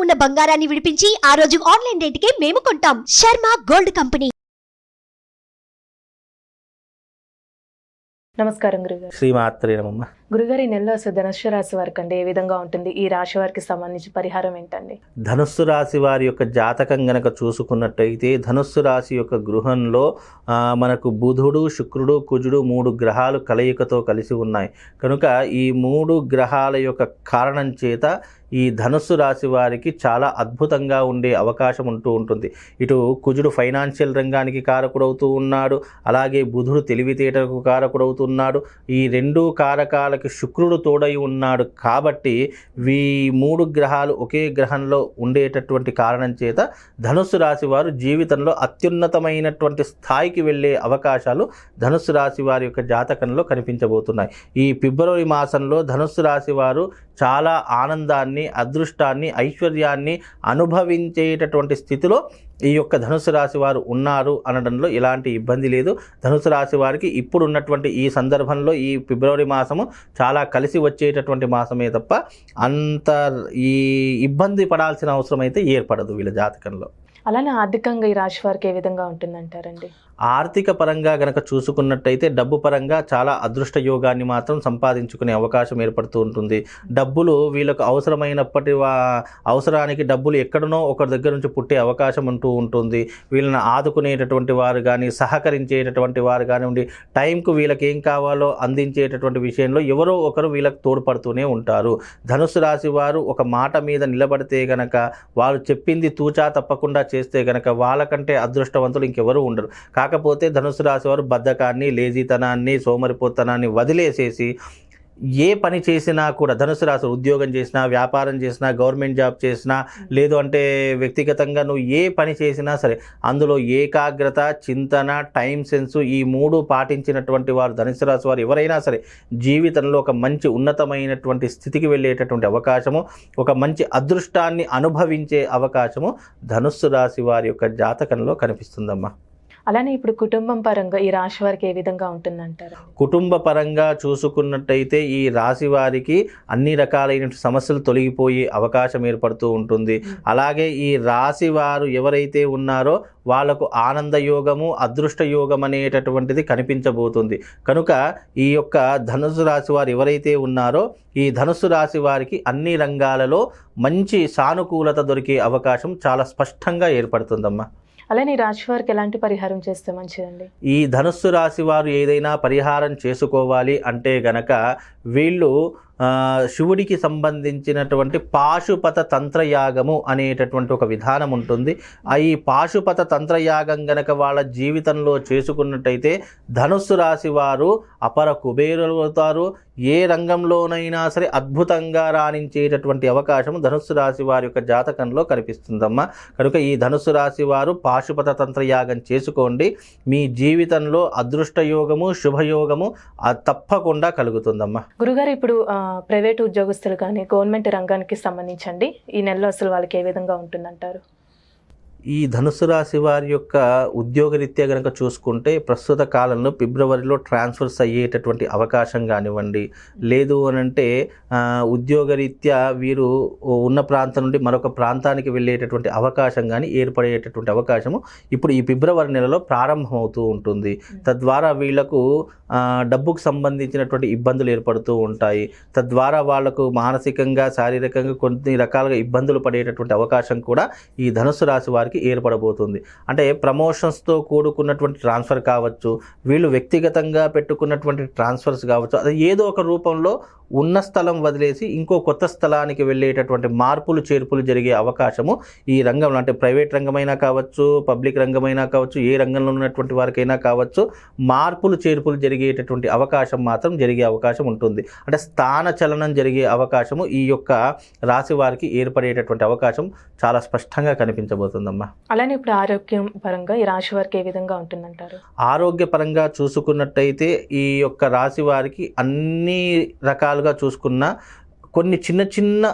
ఉన్న బంగారాన్ని విడిపించి ఆ రోజు ఆన్లైన్ రేటుకే మేము కొంటాం. Sharma gold company. నమస్కారం గురుగారు. శ్రీమాత్రే నమః. గురుగారు, ఈ నెలలో అసలు ధనుస్సు రాశి వారికి అండి ఏ విధంగా ఉంటుంది? ఈ రాశి వారికి సంబంధించి పరిహారం ఏంటండి? ధనుస్సు రాశి వారి యొక్క జాతకం గనక చూసుకున్నట్టయితే ధనుస్సు రాశి యొక్క గృహంలో మనకు బుధుడు, శుక్రుడు, కుజుడు 3 గ్రహాలు కలయికతో కలిసి ఉన్నాయి. కనుక ఈ 3 గ్రహాల యొక్క కారణం చేత ఈ ధనుస్సు రాశి వారికి చాలా అద్భుతంగా ఉండే అవకాశం ఉంటుంది. ఇటు కుజుడు ఫైనాన్షియల్ రంగానికి కారకుడవుతూ ఉన్నాడు, అలాగే బుధుడు తెలివితేటలకు కారకుడవుతున్నాడు. ఈ 2 కారకాలకి శుక్రుడు తోడై ఉన్నాడు. కాబట్టి ఈ 3 గ్రహాలు ఒకే గ్రహంలో ఉండేటటువంటి కారణం చేత ధనుస్సు రాశి వారు జీవితంలో అత్యున్నతమైనటువంటి స్థాయికి వెళ్ళే అవకాశాలు ధనుస్సు రాశి వారి యొక్క జాతకంలో కనిపించబోతున్నాయి. ఈ ఫిబ్రవరి మాసంలో ధనుస్సు రాశి వారు చాలా ఆనందాన్ని, అదృష్టాన్ని, ఐశ్వర్యాన్ని అనుభవించేటటువంటి స్థితిలో ఈ యొక్క ధనుసు రాశి వారు ఉన్నారు అనడంలో ఎలాంటి ఇబ్బంది లేదు. ధనుసు రాశి వారికి ఇప్పుడు ఉన్నటువంటి ఈ సందర్భంలో ఈ ఫిబ్రవరి మాసము చాలా కలిసి వచ్చేటటువంటి మాసమే తప్ప అంత ఈ ఇబ్బంది పడాల్సిన అవసరం అయితే ఏర్పడదు వీళ్ళ జాతకంలో. అలానే ఆర్థికంగా ఈ రాశి వారికి ఏ విధంగా ఉంటుందంటారండి? ఆర్థిక పరంగా గనక చూసుకున్నట్టయితే డబ్బు పరంగా చాలా అదృష్ట యోగాన్ని మాత్రం సంపాదించుకునే అవకాశం ఏర్పడుతూ ఉంటుంది. డబ్బులు వీళ్ళకు అవసరమైనప్పటి అవసరానికి డబ్బులు ఎక్కడనో ఒకరి దగ్గర నుంచి పుట్టే అవకాశం ఉంటుంది. వీళ్ళని ఆదుకునేటటువంటి వారు కానీ, సహకరించేటటువంటి వారు కానివ్వండి, టైంకు వీళ్ళకి ఏం కావాలో అందించేటటువంటి విషయంలో ఎవరో ఒకరు వీళ్ళకి తోడ్పడుతూనే ఉంటారు. ధనుసు రాశి వారు ఒక మాట మీద నిలబడితే గనక, వాళ్ళు చెప్పింది తూచా తప్పకుండా చేస్తే గనక వాళ్ళకంటే అదృష్టవంతులు ఇంకెవరూ ఉండరు. కాకపోతే ధనుసు రాశి వారు బద్ధకాన్ని, లేజీతనాన్ని, సోమరిపోతనాన్ని వదిలేసేసి ఏ పని చేసినా కూడా, ధనుసు రాశి ఉద్యోగం చేసినా, వ్యాపారం చేసినా, గవర్నమెంట్ జాబ్ చేసినా, లేదు అంటే వ్యక్తిగతంగా నువ్వు ఏ పని చేసినా సరే అందులో ఏకాగ్రత, చింతన, టైం సెన్స్ ఈ 3 పాటించినటువంటి వారు ధనుసు రాశి వారు ఎవరైనా సరే జీవితంలో ఒక మంచి ఉన్నతమైనటువంటి స్థితికి వెళ్ళేటటువంటి అవకాశము, ఒక మంచి అదృష్టాన్ని అనుభవించే అవకాశము ధనుస్సు రాశి వారి యొక్క జాతకంలో కనిపిస్తుందమ్మా. అలానే ఇప్పుడు కుటుంబం పరంగా ఈ రాశి వారికి ఏ విధంగా ఉంటుందంటారు? కుటుంబ పరంగా చూసుకున్నట్టయితే ఈ రాశి వారికి అన్ని రకాలైన సమస్యలు తొలగిపోయే అవకాశం ఏర్పడుతూ ఉంటుంది. అలాగే ఈ రాశి వారు ఎవరైతే ఉన్నారో వాళ్లకు ఆనంద యోగము, అదృష్ట యోగం అనేటటువంటిది కనిపించబోతుంది. కనుక ఈ యొక్క ధనుసు రాశి వారు ఎవరైతే ఉన్నారో ఈ ధనుసు రాశి వారికి అన్ని రంగాలలో మంచి సానుకూలత దొరికే అవకాశం చాలా స్పష్టంగా ఏర్పడుతుందమ్మా. అలానే ఈ రాశి వారికి ఎలాంటి పరిహారం చేస్తే మంచిదండి? ఈ ధనుస్సు రాశి వారు ఏదైనా పరిహారం చేసుకోవాలి అంటే గనక వీళ్ళు శివుడికి సంబంధించినటువంటి పాశుపత తంత్రయాగము అనేటటువంటి ఒక విధానం ఉంటుంది. ఈ పాశుపత తంత్రయాగం గనక వాళ్ళ జీవితంలో చేసుకున్నట్టయితే ధనుస్సు రాశి వారు అపర కుబేరులు అవుతారు. ఏ రంగంలోనైనా సరే అద్భుతంగా రాణించేటటువంటి అవకాశం ధనుస్సు రాశి వారి యొక్క జాతకంలో కనిపిస్తుందమ్మా. కనుక ఈ ధనుస్సు రాశి వారు పాశుపత తంత్రయాగం చేసుకోండి. మీ జీవితంలో అదృష్ట యోగము, శుభయోగము తప్పకుండా కలుగుతుందమ్మా. గురుగారు, ఇప్పుడు ప్రైవేట్ ఉద్యోగస్తులు కానీ గవర్నమెంట్ రంగానికి సంబంధించండి ఈ నెలలో అసలు వాళ్ళకి ఏ విధంగా ఉంటుందంటారు? ఈ ధనుసు రాశి వారి యొక్క ఉద్యోగరీత్యా కనుక చూసుకుంటే ప్రస్తుత కాలంలో ఫిబ్రవరిలో ట్రాన్స్ఫర్స్ అయ్యేటటువంటి అవకాశం కానివ్వండి, లేదు అనంటే ఉద్యోగరీత్యా వీరు ఉన్న ప్రాంతం నుండి మరొక ప్రాంతానికి వెళ్ళేటటువంటి అవకాశం కానీ ఏర్పడేటటువంటి అవకాశము ఇప్పుడు ఈ ఫిబ్రవరి నెలలో ప్రారంభమవుతూ ఉంటుంది. తద్వారా వీళ్లకు డబ్బుకు సంబంధించినటువంటి ఇబ్బందులు ఏర్పడుతూ ఉంటాయి. తద్వారా వాళ్లకు మానసికంగా, శారీరకంగా కొన్ని రకాలుగా ఇబ్బందులు పడేటటువంటి అవకాశం కూడా ఈ ధనుసు రాశి వారికి ఏర్పడబోతుంది. అంటే ప్రమోషన్స్తో కూడుకున్నటువంటి ట్రాన్స్ఫర్ కావచ్చు, వీళ్ళు వ్యక్తిగతంగా పెట్టుకున్నటువంటి ట్రాన్స్ఫర్స్ కావచ్చు, అది ఏదో ఒక రూపంలో ఉన్న స్థలం వదిలేసి ఇంకో కొత్త స్థలానికి వెళ్ళేటటువంటి మార్పులు చేర్పులు జరిగే అవకాశము ఈ రంగంలో, అంటే ప్రైవేట్ రంగమైనా కావచ్చు, పబ్లిక్ రంగమైనా కావచ్చు, ఏ రంగంలో ఉన్నటువంటి వారికైనా కావచ్చు, మార్పులు చేర్పులు జరిగేటటువంటి అవకాశం మాత్రం జరిగే అవకాశం ఉంటుంది. అంటే స్థాన చలనం జరిగే అవకాశము ఈ యొక్క రాశి వారికి ఏర్పడేటటువంటి అవకాశం చాలా స్పష్టంగా కనిపించబోతుందమ్మా. అలానే ఇప్పుడు ఆరోగ్యం పరంగా ఈ రాశి వారికి ఏ విధంగా ఉంటుందంటారు? ఆరోగ్య పరంగా చూసుకున్నట్టయితే ఈ యొక్క రాశి వారికి అన్ని రకాలుగా చూసుకున్న కొన్ని చిన్న చిన్న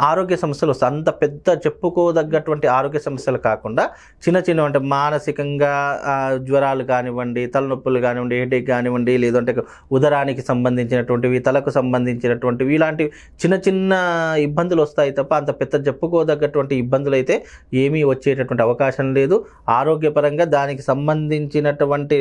ఆరోగ్య సమస్యలు వస్తాయి. అంత పెద్ద చెప్పుకోదగ్గటువంటి ఆరోగ్య సమస్యలు కాకుండా చిన్న చిన్న అంటే మానసికంగా జ్వరాలు కానివ్వండి, తలనొప్పులు కానివ్వండి, హెడేక్ కానివ్వండి, లేదంటే ఉదరానికి సంబంధించినటువంటివి, తలకు సంబంధించినటువంటివి, ఇలాంటి చిన్న చిన్న ఇబ్బందులు వస్తాయి తప్ప అంత పెద్ద చెప్పుకోదగ్గటువంటి ఇబ్బందులు అయితే ఏమీ వచ్చేటటువంటి అవకాశం లేదు. ఆరోగ్యపరంగా దానికి సంబంధించినటువంటి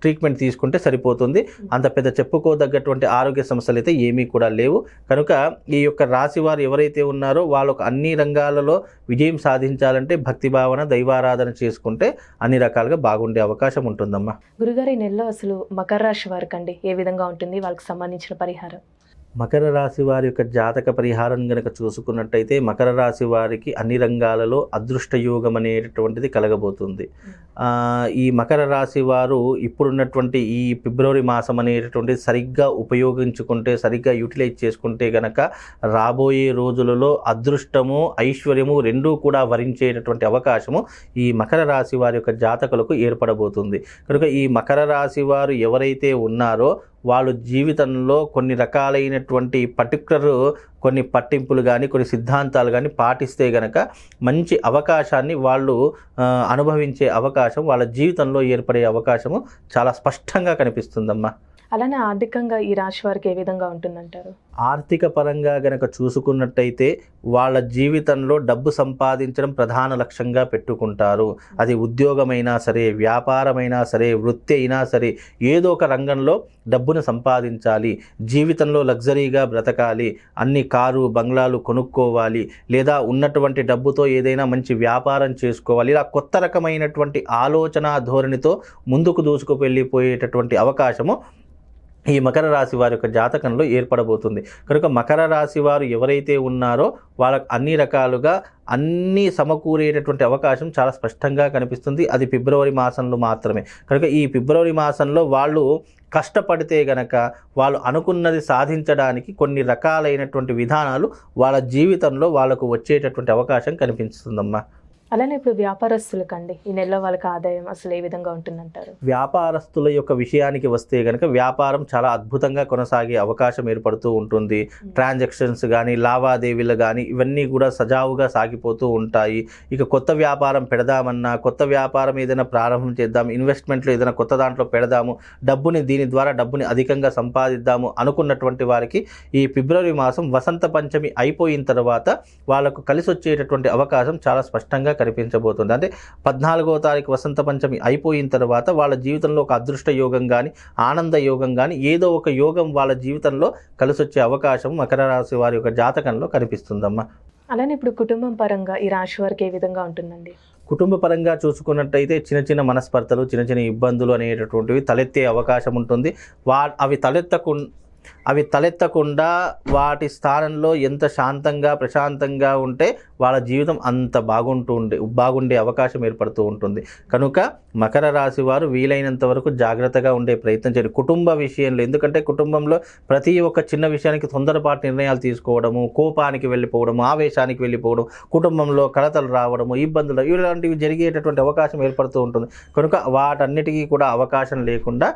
ట్రీట్మెంట్ తీసుకుంటే సరిపోతుంది. అంత పెద్ద చెప్పుకోదగ్గటువంటి ఆరోగ్య సమస్యలు అయితే ఏమీ కూడా లేవు. కనుక ఈ యొక్క రాశి వారు ఎవరైతే ఉన్నారో వాళ్ళకు అన్ని రంగాలలో విజయం సాధించాలంటే భక్తి భావన, దైవారాధన చేసుకుంటే అన్ని రకాలుగా బాగుండే అవకాశం ఉంటుందమ్మా. గురుగారు, ఈ నెలలో అసలు మకర రాశి వారికి అండి ఏ విధంగా ఉంటుంది, వాళ్ళకి సంబంధించిన పరిహారం? మకర రాశి వారి యొక్క జాతక పరిహారం కనుక చూసుకున్నట్టయితే మకర రాశి వారికి అన్ని రంగాలలో అదృష్ట యోగం అనేటటువంటిది కలగబోతుంది. ఈ మకర రాశి వారు ఇప్పుడున్నటువంటి ఈ ఫిబ్రవరి మాసం అనేటటువంటిది సరిగ్గా ఉపయోగించుకుంటే, సరిగ్గా యూటిలైజ్ చేసుకుంటే గనక రాబోయే రోజులలో అదృష్టము, ఐశ్వర్యము రెండూ కూడా వరించేటటువంటి అవకాశము ఈ మకర రాశి వారి యొక్క జాతకులకు ఏర్పడబోతుంది. కనుక ఈ మకర రాశి వారు ఎవరైతే ఉన్నారో వాళ్ళు జీవితంలో కొన్ని రకాలైనటువంటి కొన్ని పట్టింపులు కానీ, కొన్ని సిద్ధాంతాలు కానీ పాటిస్తే గనక మంచి అవకాశాన్ని వాళ్ళు అనుభవించే అవకాశం, వాళ్ళ జీవితంలో ఏర్పడే అవకాశము చాలా స్పష్టంగా కనిపిస్తుందమ్మా. అలానే ఆర్థికంగా ఈ రాశి వారికి ఏ విధంగా ఉంటుందంటారు? ఆర్థిక పరంగా గనక చూసుకున్నట్టయితే వాళ్ళ జీవితంలో డబ్బు సంపాదించడం ప్రధాన లక్ష్యంగా పెట్టుకుంటారు. అది ఉద్యోగమైనా సరే, వ్యాపారమైనా సరే, వృత్తి అయినా సరే, ఏదో ఒక రంగంలో డబ్బును సంపాదించాలి, జీవితంలో లగ్జరీగా బ్రతకాలి, అన్ని కారు బంగ్లాలు కొనుక్కోవాలి, లేదా ఉన్నటువంటి డబ్బుతో ఏదైనా మంచి వ్యాపారం చేసుకోవాలి. ఇలా కొత్త రకమైనటువంటి ఆలోచన ధోరణితో ముందుకు దూసుకు వెళ్ళిపోయేటటువంటి అవకాశము ఈ మకర రాశి వారి యొక్క జాతకంలో ఏర్పడబోతుంది. కనుక మకర రాశి వారు ఎవరైతే ఉన్నారో వాళ్ళకు అన్ని రకాలుగా అన్నీ సమకూరేటటువంటి అవకాశం చాలా స్పష్టంగా కనిపిస్తుంది. అది ఫిబ్రవరి మాసంలో మాత్రమే. కనుక ఈ ఫిబ్రవరి మాసంలో వాళ్ళు కష్టపడితే గనక వాళ్ళు అనుకున్నది సాధించడానికి కొన్ని రకాలైనటువంటి విధానాలు వాళ్ళ జీవితంలో వాళ్ళకు వచ్చేటటువంటి అవకాశం కనిపిస్తుందమ్మా. అలానే ఇప్పుడు వ్యాపారస్తులకండి ఈ నెలలో వాళ్ళకి ఆదాయం అసలు ఏ విధంగా ఉంటుందంటారు? వ్యాపారస్తుల యొక్క విషయానికి వస్తే కనుక వ్యాపారం చాలా అద్భుతంగా కొనసాగే అవకాశం ఏర్పడుతూ ఉంటుంది. ట్రాన్సాక్షన్స్ కానీ, లావాదేవీలు కానీ ఇవన్నీ కూడా సజావుగా సాగిపోతూ ఉంటాయి. ఇక కొత్త వ్యాపారం పెడదామన్నా, కొత్త వ్యాపారం ఏదైనా ప్రారంభం చేద్దాం, ఇన్వెస్ట్మెంట్లు ఏదైనా కొత్త దాంట్లో పెడదాము, దీని ద్వారా డబ్బుని అధికంగా సంపాదిద్దాము అనుకున్నటువంటి వారికి ఈ ఫిబ్రవరి మాసం వసంత పంచమి అయిపోయిన తర్వాత వాళ్ళకు కలిసి వచ్చేటటువంటి అవకాశం చాలా స్పష్టంగా కనిపించబోతుంది. అంటే 14వ తారీఖు వసంత పంచమి అయిపోయిన తర్వాత వాళ్ళ జీవితంలో ఒక అదృష్ట యోగం కానీ, ఆనంద యోగం కానీ, ఏదో ఒక యోగం వాళ్ళ జీవితంలో కలిసి వచ్చే అవకాశం మకర రాశి వారి యొక్క జాతకంలో కనిపిస్తుందమ్మా. అలానే ఇప్పుడు కుటుంబం పరంగా ఈ రాశి వారికి ఏ విధంగా ఉంటుందండి? కుటుంబ పరంగా చూసుకున్నట్టయితే చిన్న చిన్న మనస్పర్ధలు, చిన్న చిన్న ఇబ్బందులు అనేటటువంటివి తలెత్తే అవకాశం ఉంటుంది. అవి తలెత్తకుండా వాటి స్థానంలో ఎంత శాంతంగా ప్రశాంతంగా ఉంటే వాళ్ళ జీవితం అంత బాగుండే అవకాశం ఏర్పడుతూ ఉంటుంది. కనుక మకర రాశి వారు వీలైనంత వరకు జాగ్రత్తగా ఉండే ప్రయత్నం చేయండి కుటుంబ విషయంలో. ఎందుకంటే కుటుంబంలో ప్రతి ఒక్క చిన్న విషయానికి తొందరపాటు నిర్ణయాలు తీసుకోవడము, కోపానికి వెళ్ళిపోవడము, ఆవేశానికి వెళ్ళిపోవడం, కుటుంబంలో కలతలు రావడము, ఇబ్బందులు ఇలాంటివి జరిగేటటువంటి అవకాశం ఏర్పడుతూ ఉంటుంది. కనుక వాటన్నిటికీ కూడా అవకాశం లేకుండా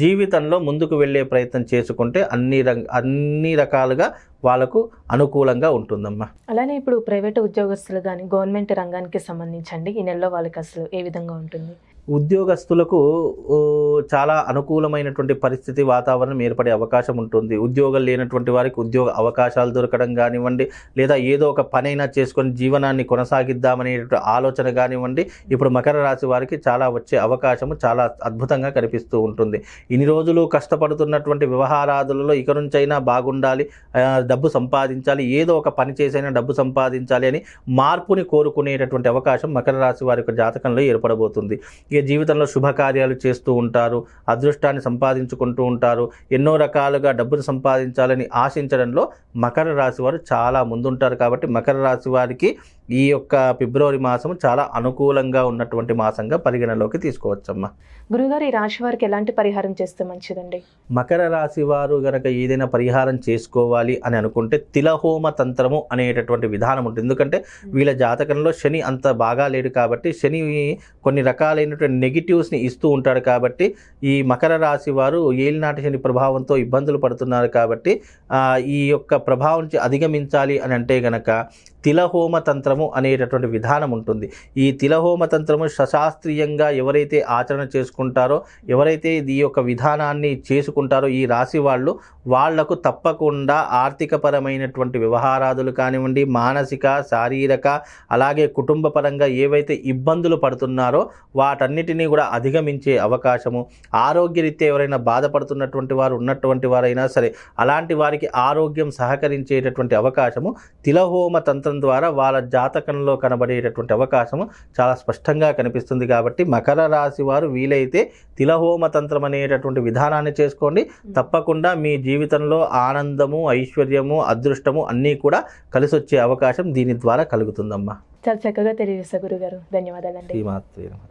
జీవితంలో ముందుకు వెళ్ళే ప్రయత్నం చేసుకుంటే అన్ని రకాలుగా వాళ్ళకు అనుకూలంగా ఉంటుందమ్మా. అలానే ఇప్పుడు ప్రైవేట్ ఉద్యోగస్తులు కానీ, గవర్నమెంట్ రంగానికి సంబంధించండి ఈ నెలలో వాళ్ళకి అసలు ఏ విధంగా ఉంటుంది? ఉద్యోగస్తులకు చాలా అనుకూలమైనటువంటి పరిస్థితి, వాతావరణం ఏర్పడే అవకాశం ఉంటుంది. ఉద్యోగం లేనటువంటి వారికి ఉద్యోగ అవకాశాలు దొరకడం కానివ్వండి, లేదా ఏదో ఒక పనైనా చేసుకొని జీవనాన్ని కొనసాగిద్దామనేటువంటి ఆలోచన కానివ్వండి, ఇప్పుడు మకర రాశి వారికి చాలా వచ్చే అవకాశము చాలా అద్భుతంగా కనిపిస్తూ ఉంటుంది. ఇన్ని రోజులు కష్టపడుతున్నటువంటి వ్యవహారాదులలో ఇక నుంచైనా బాగుండాలి, డబ్బు సంపాదించాలి, ఏదో ఒక పని చేసైనా డబ్బు సంపాదించాలి అని మార్పుని కోరుకునేటటువంటి అవకాశం మకర రాశి వారి యొక్క జాతకంలో ఏర్పడబోతుంది. ఇక జీవితంలో శుభకార్యాలు చేస్తూ ఉంటారు, అదృష్టాన్ని సంపాదించుకుంటూ ఉంటారు, ఎన్నో రకాలుగా డబ్బును సంపాదించాలని ఆశించడంలో మకర రాశి వారు చాలా ముందుంటారు. కాబట్టి మకర రాశి వారికి ఈ యొక్క ఫిబ్రవరి మాసం చాలా అనుకూలంగా ఉన్నటువంటి మాసంగా పరిగణలోకి తీసుకోవచ్చమ్మా. గురుగారు, ఈ రాశి వారికి ఎలాంటి పరిహారం చేస్తే మంచిదండి? మకర రాశి వారు గనక ఏదైనా పరిహారం చేసుకోవాలి అని అనుకుంటే తిలహోమ తంత్రము అనేటటువంటి విధానం ఉంటుంది. ఎందుకంటే వీళ్ళ జాతకంలో శని అంత బాగా లేడు కాబట్టి శని కొన్ని రకాలైనటువంటి నెగిటివ్స్ని ఇస్తూ ఉంటాడు. కాబట్టి ఈ మకర రాశి వారు ఏలినాటి శని ప్రభావంతో ఇబ్బందులు పడుతున్నారు. కాబట్టి ఈ యొక్క ప్రభావం నుంచి అధిగమించాలి అని అంటే గనక తిలహోమ తంత్రము అనేటటువంటి విధానం ఉంటుంది. ఈ తిలహోమ తంత్రము సశాస్త్రీయంగా ఎవరైతే ఆచరణ చేసుకుంటారో, ఎవరైతే ఈ యొక్క విధానాన్ని చేసుకుంటారో ఈ రాశి వాళ్లకు తప్పకుండా ఆర్థికపరమైనటువంటి వ్యవహారాదులు కానివ్వండి, మానసిక, శారీరక, అలాగే కుటుంబపరంగా ఏవైతే ఇబ్బందులు పడుతున్నారో వాటన్నిటినీ కూడా అధిగమించే అవకాశము, ఆరోగ్యరీత్యా ఎవరైనా బాధపడుతున్నటువంటి వారు ఉన్నటువంటి వారైనా సరే అలాంటి వారికి ఆరోగ్యం సహకరించేటటువంటి అవకాశము తిలహోమ తంత్రం ద్వారా వాళ్ళ జాతకంలో కనబడేటటువంటి అవకాశము చాలా స్పష్టంగా కనిపిస్తుంది. కాబట్టి మకర రాశి వారు వీలైతే తిలహోమ తంత్రం అనేటటువంటి విధానాన్ని చేసుకోండి. తప్పకుండా మీ జీవితంలో ఆనందము, ఐశ్వర్యము, అదృష్టము అన్నీ కూడా కలిసి వచ్చే అవకాశం దీని ద్వారా కలుగుతుందమ్మా. చాలా చక్కగా తెలియజేశారు గురుగారు. ధన్యవాదాలండి. శ్రీమాత్రే నమః.